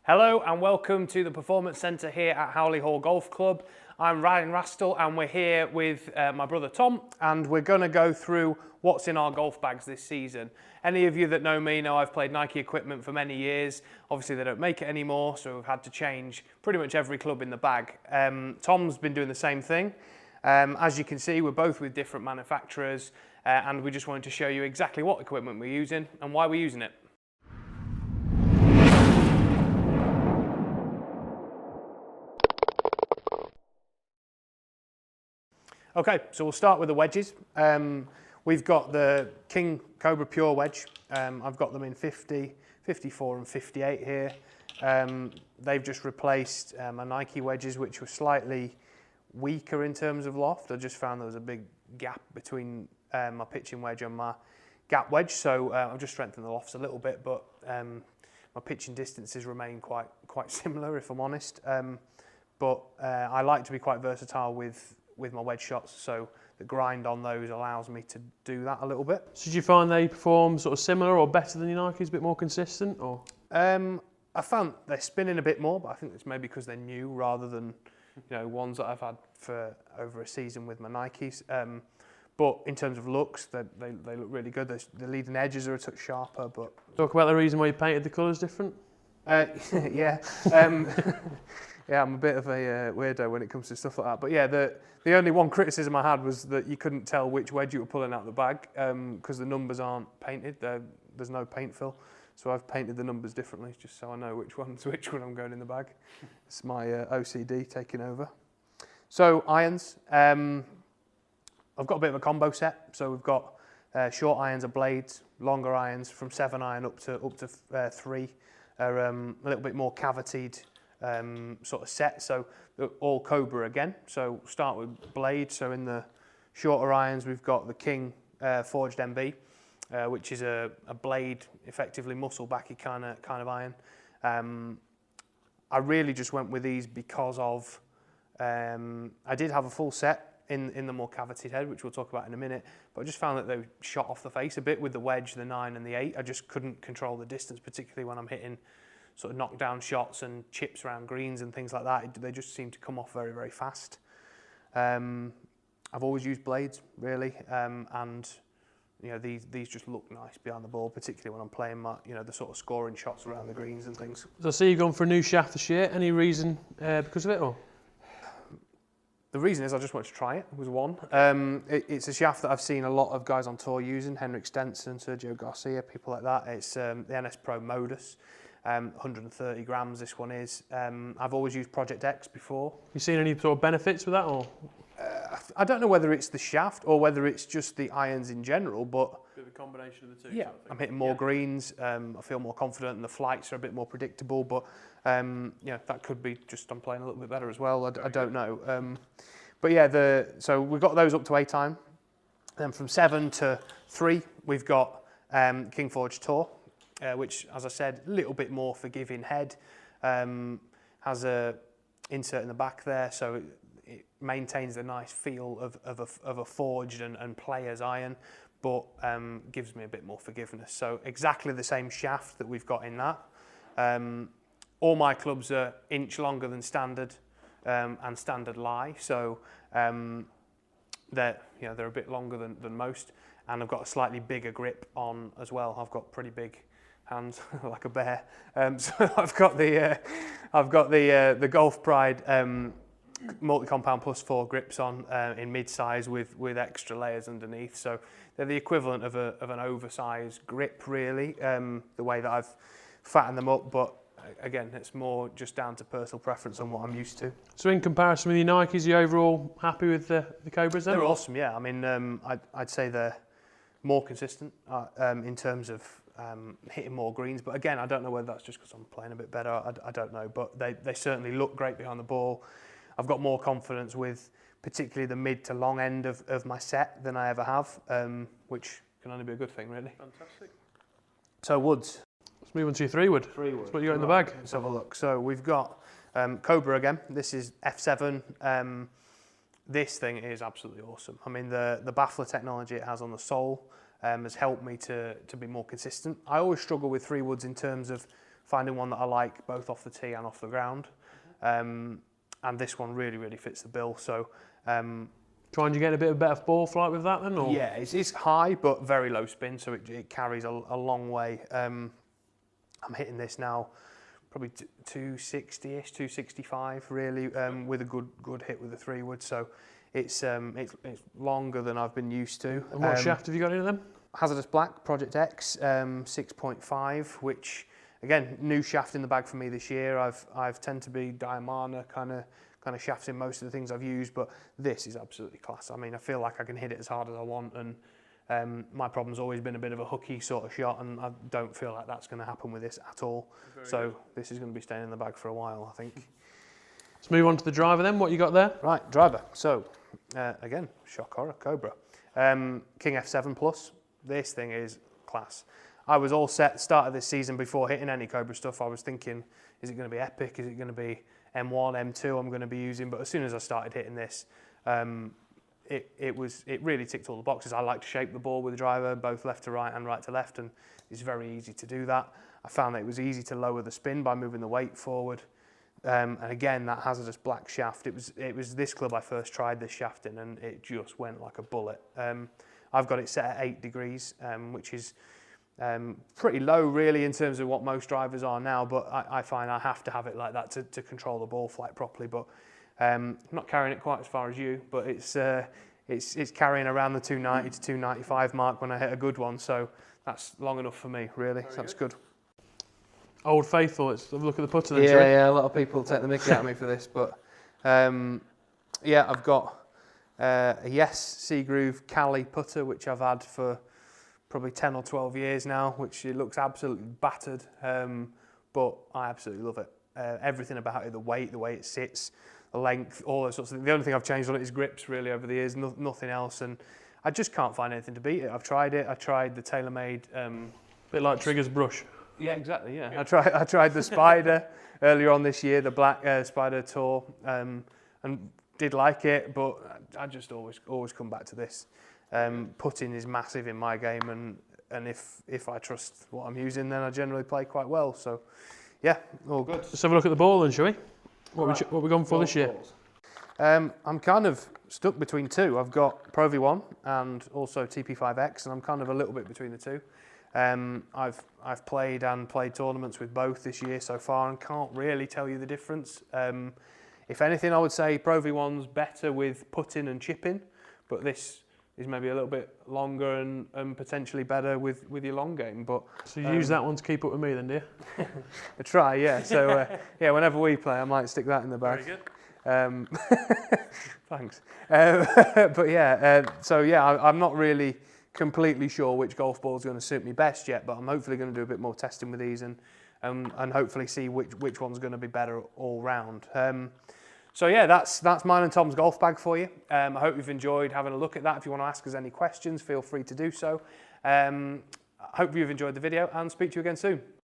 Hello and welcome to the Performance Centre here at Howley Hall Golf Club. I'm Ryan Rastall and we're here with my brother Tom, and we're going to go through what's in our golf bags this season. Any of you that know me know I've played Nike equipment for many years. Obviously they don't make it anymore, so we've had to change pretty much every club in the bag. Tom's been doing the same thing. As you can see, we're both with different manufacturers and we just wanted to show you exactly what equipment we're using and why we're using it. Okay, so we'll start with the wedges. We've got the King Cobra Pure wedge. I've got them in 50, 54 and 58 here. They've just replaced my Nike wedges, which were slightly weaker in terms of loft. I just found there was a big gap between my pitching wedge and my gap wedge, so I've just strengthened the lofts a little bit, but my pitching distances remain quite similar, if I'm honest. But I like to be quite versatile with my wedge shots, so the grind on those allows me to do that a little bit. So did you find they perform sort of similar or better than your Nikes, a bit more consistent? Or I found they're spinning a bit more, but I think it's maybe because they're new rather than ones that I've had for over a season with my Nikes. But in terms of looks, they look really good. The leading edges are a touch sharper. But talk about the reason why you painted the colours different. Yeah. Yeah, I'm a bit of a weirdo when it comes to stuff like that. But yeah, the only one criticism I had was that you couldn't tell which wedge you were pulling out of the bag because the numbers aren't painted. There's no paint fill. So I've painted the numbers differently just so I know which one's which when I'm going in the bag. It's my OCD taking over. So irons. I've got a bit of a combo set. So we've got short irons are blades, longer irons from 7 iron up to 3 are a little bit more cavitied sort of set, so they're all Cobra again. So start with blade. So in the shorter irons we've got the King Forged MB, which is a blade, effectively muscle backy kind of iron. I really just went with these because of I did have a full set in the more cavitied head, which we'll talk about in a minute, but I just found that they shot off the face a bit with the wedge, the 9 and the 8. I just couldn't control the distance, particularly when I'm hitting sort of knockdown shots and chips around greens and things like that. They just seem to come off very, very fast. I've always used blades, really, and these just look nice behind the ball, particularly when I'm playing my, the sort of scoring shots around the greens and things. So I see you've gone for a new shaft this year. Any reason because of it, or? The reason is I just wanted to try it, was one. It's a shaft that I've seen a lot of guys on tour using, Henrik Stenson, Sergio Garcia, people like that. It's the NS Pro Modus, 130 grams this one is. I've always used Project X before. You seen any sort of benefits with that, or? I don't know whether it's the shaft or whether it's just the irons in general, but Bit of a combination of the two. yeah, sort of I'm hitting more greens. I feel more confident, and the flights are a bit more predictable. But that could be just I'm playing a little bit better as well. I don't know. But yeah, so we've got those up to 8 iron. Then from 7 to 3, we've got King Forge Tour, which, as I said, a little bit more forgiving head. Has a insert in the back there, so it maintains the nice feel of a forged and player's iron, but gives me a bit more forgiveness. So exactly the same shaft that we've got in that. All my clubs are inch longer than standard and standard lie, so they're a bit longer than most, and I've got a slightly bigger grip on as well. I've got pretty big hands like a bear, so I've got the Golf Pride multi-compound plus 4 grips on in mid-size with extra layers underneath, so they're the equivalent of an oversized grip, really, the way that I've fattened them up. But again, it's more just down to personal preference on what I'm used to. So in comparison with your Nikes, are you overall happy with the Cobras then? They're awesome, yeah. I mean, I'd say they're more consistent in terms of hitting more greens, but again, I don't know whether that's just because I'm playing a bit better. I don't know, but they certainly look great behind the ball. I've got more confidence with particularly the mid to long end of my set than I ever have, which can only be a good thing, really. Fantastic. So woods. Let's move on to your 3-wood. 3-wood. That's what you got in the bag. Let's have a look. So we've got Cobra again. This is F7. This thing is absolutely awesome. I mean, the baffler technology it has on the sole has helped me to be more consistent. I always struggle with 3-woods in terms of finding one that I like both off the tee and off the ground. And this one really fits the bill. So trying to get a bit of better ball flight with that then? Or? yeah, it's high but very low spin, so it carries a long way. I'm hitting this now probably 260-ish, 265 really, with a good hit with the 3-wood. So it's longer than I've been used to. And what shaft have you got into them? Hazardous Black Project X 6.5, which again, new shaft in the bag for me this year. I've tend to be Diamana kind of shafts in most of the things I've used, but this is absolutely class. I mean, I feel like I can hit it as hard as I want, and my problem's always been a bit of a hooky sort of shot, and I don't feel like that's going to happen with this at all. So this is going to be staying in the bag for a while, I think. Let's move on to the driver then. What you got there? Right, driver. So again, shock horror, Cobra. King F7 Plus. This thing is class. I was all set start of this season before hitting any Cobra stuff. I was thinking, is it going to be epic? Is it going to be M1, M2 I'm going to be using? But as soon as I started hitting this, it really ticked all the boxes. I like to shape the ball with the driver, both left to right and right to left, and it's very easy to do that. I found that it was easy to lower the spin by moving the weight forward. And again, that Hazardous Black shaft, it was this club I first tried this shaft in, and it just went like a bullet. I've got it set at 8 degrees, which is pretty low really in terms of what most drivers are now, but I find I have to have it like that to control the ball flight properly. But not carrying it quite as far as you, but it's carrying around the 290 to 295 mark when I hit a good one, so that's long enough for me really. So that's good. Old Faithful, let's have a look at the putter then, shall we? Yeah, a lot of people take the mickey out of me for this, but yeah, I've got a Yes Seagroove Cali putter, which I've had for probably 10 or 12 years now, which it looks absolutely battered, but I absolutely love it. Everything about it, the weight, the way it sits, the length, all those sorts of things. The only thing I've changed on it is grips really over the years, nothing else, and I just can't find anything to beat it. I've tried it. I tried the TaylorMade. Bit like Trigger's brush. Yeah, exactly. Yeah, I tried the Spider earlier on this year, the Black Spider Tour, and did like it, but I just always come back to this. Putting is massive in my game, and if I trust what I'm using, then I generally play quite well. So, yeah, all good. Let's have a look at the ball then, shall we? What we gone for this year? I'm kind of stuck between two. I've got Pro V1 and also TP5X, and I'm kind of a little bit between the two. I've played tournaments with both this year so far, and can't really tell you the difference. If anything, I would say Pro V1's better with putting and chipping, but this is maybe a little bit longer and potentially better with your long game. But so you use that one to keep up with me then, do you? I try, yeah. So yeah, whenever we play, I might stick that in the bag. Very good. Thanks. But yeah, so yeah, I'm not really completely sure which golf ball is going to suit me best yet, but I'm hopefully going to do a bit more testing with these and hopefully see which one's going to be better all round. So yeah, that's mine and Tom's golf bag for you. I hope you've enjoyed having a look at that. If you want to ask us any questions, feel free to do so. I hope you've enjoyed the video, and speak to you again soon.